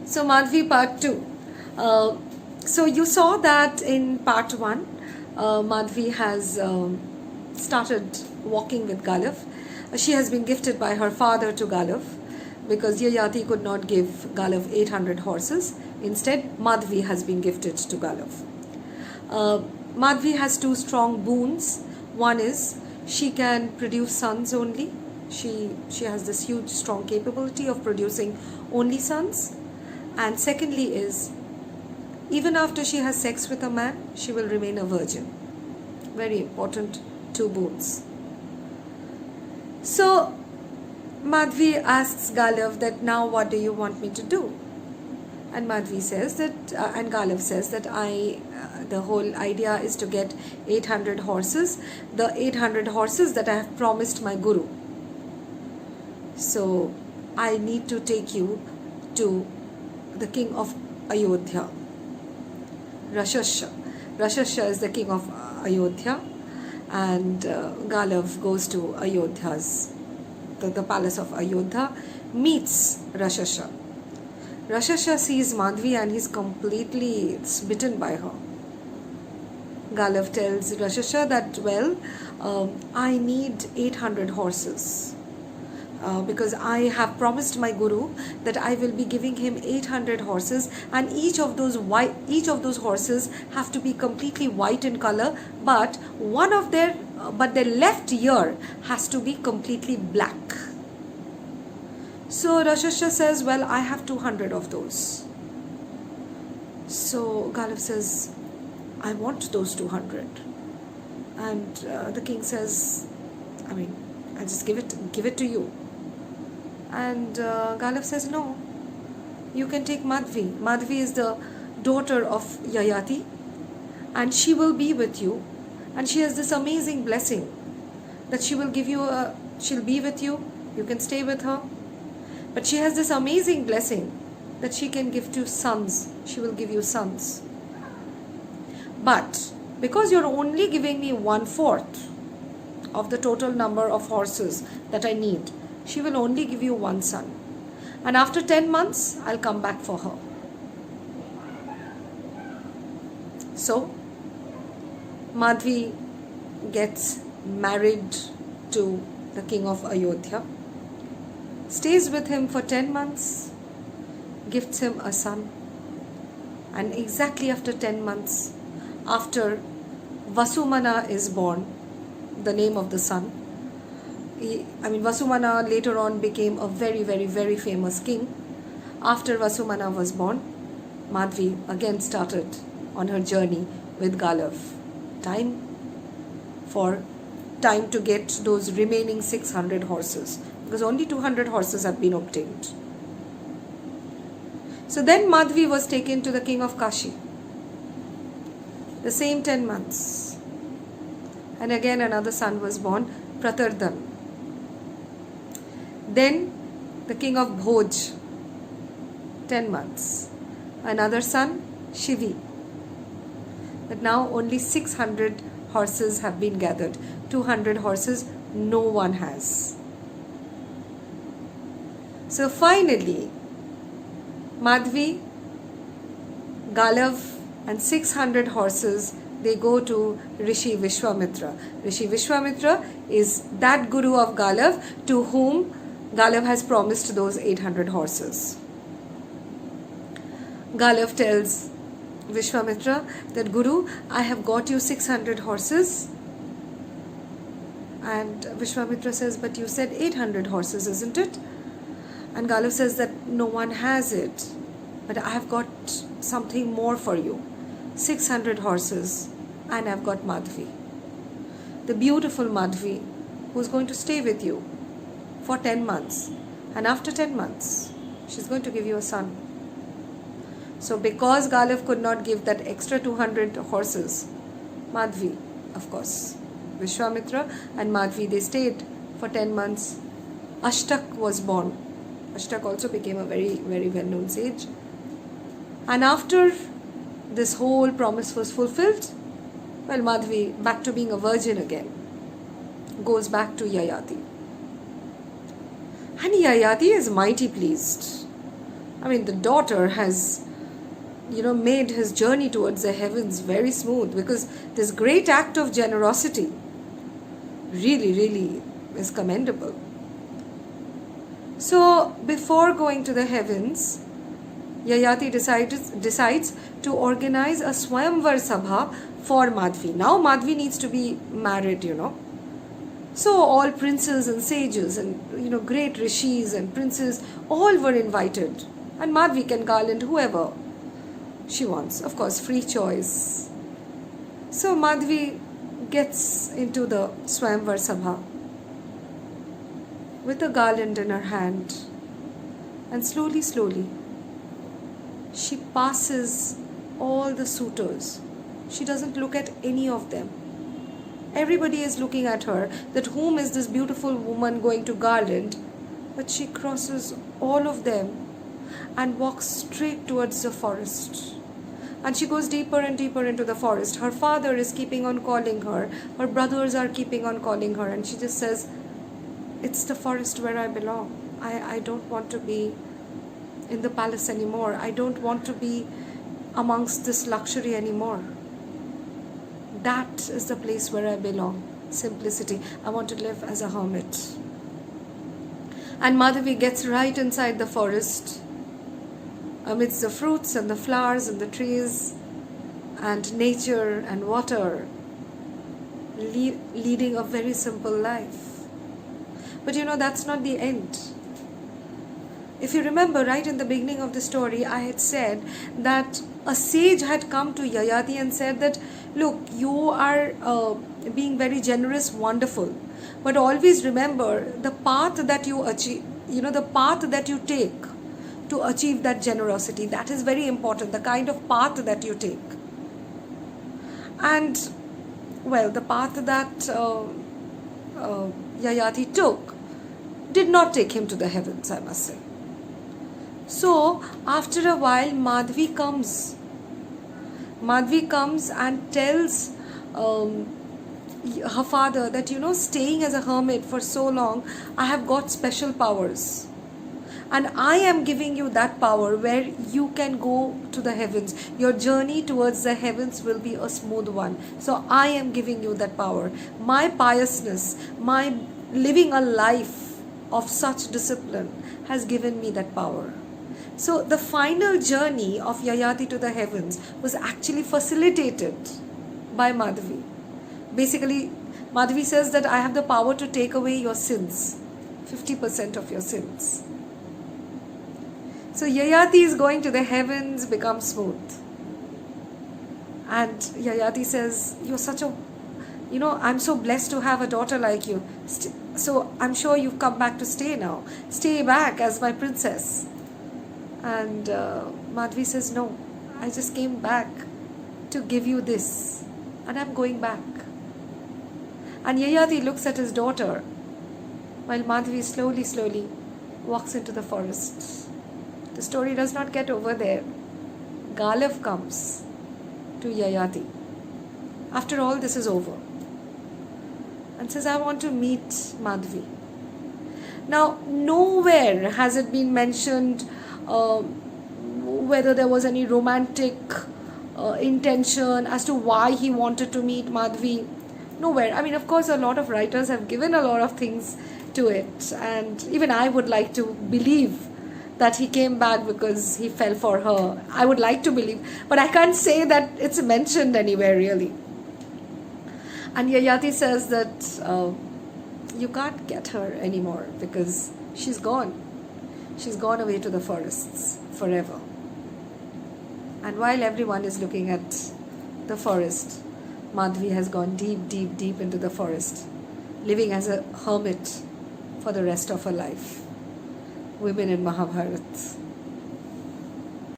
So Madhvi part 2. So you saw that in part 1, Madhvi has started walking with Galav. She has been gifted by her father to Galav because Yayati could not give Galav 800 horses. Instead, Madhvi has been gifted to Galav. Madhvi has two strong boons. One is she can produce sons only. She has this huge strong capability of producing only sons. And secondly is, even after she has sex with a man, she will remain a virgin. Very important two boons. So Madhvi asks Galav that now what do you want me to do? And Madhvi says that, and Galav says that the whole idea is to get 800 horses, the 800 horses that I have promised my guru. So I need to take you to the king of Ayodhya, Rashasha. Rashasha is the king of Ayodhya, and Galav goes to Ayodhya's, the palace of Ayodhya, meets Rashasha. Rashasha sees Madhvi and he's completely smitten by her. Galav tells Rashasha that, well, I need 800 horses. Because I have promised my guru that I will be giving him 800 horses, and each of those horses have to be completely white in color, but their left ear has to be completely black. So Rashasha says, well, I have 200 of those. So Galav says, I want those 200. And the king says, I just give it to you. And Galav says, no, you can take Madhvi. Madhvi is the daughter of Yayati, and she will be with you, and she has this amazing blessing that she'll be with you, you can stay with her, but she has this amazing blessing that she can give to sons. She will give you sons. But because you're only giving me 1/4 of the total number of horses that I need, she will only give you one son. And after 10 months, I'll come back for her. So, Madhvi gets married to the king of Ayodhya, stays with him for 10 months, gifts him a son. And exactly after 10 months, after Vasumana is born, the name of the son, Vasumana later on became a very, very, very famous king. After Vasumana was born, Madhvi again started on her journey with Galav. Time to get those remaining 600 horses, because only 200 horses have been obtained. So then Madhvi was taken to the king of Kashi. The same 10 months. And again another son was born, Pratardan. Then the king of Bhoj, 10 months. Another son, Shivi. But now only 600 horses have been gathered. 200 horses no one has. So finally, Madhvi, Galav and 600 horses, they go to Rishi Vishwamitra. Rishi Vishwamitra is that guru of Galav to whom Galav has promised those 800 horses. Galav tells Vishwamitra that, Guru, I have got you 600 horses. And Vishwamitra says, but you said 800 horses, isn't it? And Galav says that no one has it, but I have got something more for you. 600 horses, and I've got Madhvi. The beautiful Madhvi, who's going to stay with you for 10 months. And after 10 months, she's going to give you a son. So because Galav could not give that extra 200 horses, Madhvi, of course, Vishwamitra and Madhvi, they stayed for 10 months. Ashtak was born. Ashtak also became a very, very well-known sage. And after this whole promise was fulfilled, well, Madhvi, back to being a virgin again, goes back to Yayati. And Yayati is mighty pleased. I mean, the daughter has, made his journey towards the heavens very smooth, because this great act of generosity really, really is commendable. So, before going to the heavens, Yayati decides to organize a Swayamvar Sabha for Madhvi. Now Madhvi needs to be married, So all princes and sages and great rishis and princes all were invited, and Madhvi can garland whoever she wants. Of course, free choice. So Madhvi gets into the Swayamvar Sabha with a garland in her hand, and slowly, she passes all the suitors. She doesn't look at any of them. Everybody is looking at her, that whom is this beautiful woman going to garland? But she crosses all of them and walks straight towards the forest. And she goes deeper and deeper into the forest. Her father is keeping on calling her. Her brothers are keeping on calling her. And she just says, it's the forest where I belong. I don't want to be in the palace anymore. I don't want to be amongst this luxury anymore. That is the place where I belong. Simplicity. I want to live as a hermit. And Madhavi gets right inside the forest, amidst the fruits and the flowers and the trees and nature and water, leading a very simple life. But that's not the end. If you remember, right in the beginning of the story, I had said that a sage had come to Yayati and said that, look, you are being very generous, wonderful, but always remember the path that you achieve, the path that you take to achieve that generosity. That is very important, the kind of path that you take. And, well, the path that Yayati took did not take him to the heavens, I must say. So, after a while, Madhvi comes and tells her father that, staying as a hermit for so long, I have got special powers. And I am giving you that power where you can go to the heavens. Your journey towards the heavens will be a smooth one. So I am giving you that power. My piousness, my living a life of such discipline has given me that power. So the final journey of Yayati to the heavens was actually facilitated by Madhavi. Basically, Madhavi says that I have the power to take away your sins, 50% of your sins. So Yayati is going to the heavens, become smooth. And Yayati says, you're such a, I'm so blessed to have a daughter like you. So I'm sure you've come back to stay now. Stay back as my princess. And Madhavi says, no, I just came back to give you this. And I'm going back. And Yayati looks at his daughter while Madhavi slowly walks into the forest. The story does not get over there. Galav comes to Yayati after all this is over and says, I want to meet Madhavi. Now, nowhere has it been mentioned whether there was any romantic intention as to why he wanted to meet Madhavi. Nowhere. I mean, of course, a lot of writers have given a lot of things to it, and even I would like to believe that he came back because he fell for her. I would like to believe, but I can't say that it's mentioned anywhere really. And Yayati says that you can't get her anymore because she's gone. She's gone away to the forests forever. And while everyone is looking at the forest, Madhavi has gone deep into the forest, living as a hermit for the rest of her life. Women in Mahabharata.